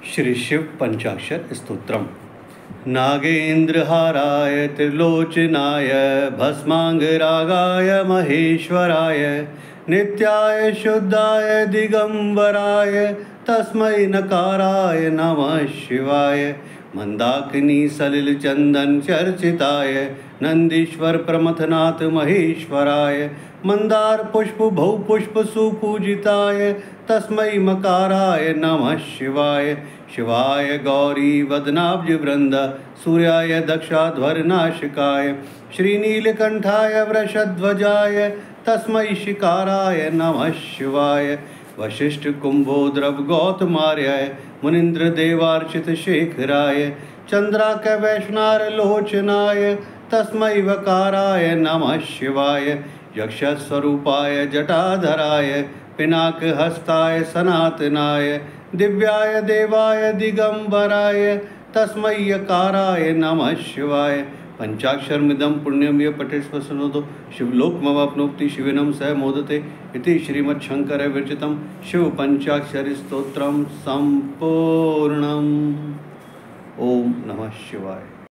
श्री शिव पंचाक्षर स्तोत्रम। नागेन्द्रहाराय त्रिलोचनाय भस्मांगरागाय महेश्वराय नित्याय शुद्धाय दिगंबराय तस्मै नकाराय नमः शिवाय। मंदाकिनी सलिल चंदन चर्चिताय नंदीश्वर प्रमथनाथ महेश्वराय मंदार पुष्प बहुपुष्प सुपूजिताय तस्मै मकाराय नमः शिवाय। शिवाय गौरी वदनाब्ज वृंद सूर्याय दक्षाध्वरनाशिकाय श्रीनीलकंठाय वृषध्वजाय तस्मै शिकाराय नमः शिवाय। वशिष्ठ कुंभोद्रव गौतमार्याय मुनीन्द्र देवार्चित शेखराय चंद्राक वैष्णार लोचनाय तस्मै वकाराय नमः शिवाय। यक्षस्वरूपाय जटाधराय पिनाक हस्ताय सनातनाय दिव्याय देवाय दिगंबराय तस्मै यकाराय नमः शिवाय। पंचाक्षरमिदं पुण्यं ये पठेत् स्वसनोतो शिवलोकमवाप्नोति शिविनं स मोदते इति श्रीमच्छंकर विरचितं शिव पंचाक्षरी स्तोत्रम संपूर्णम्। ओम नमः शिवाय।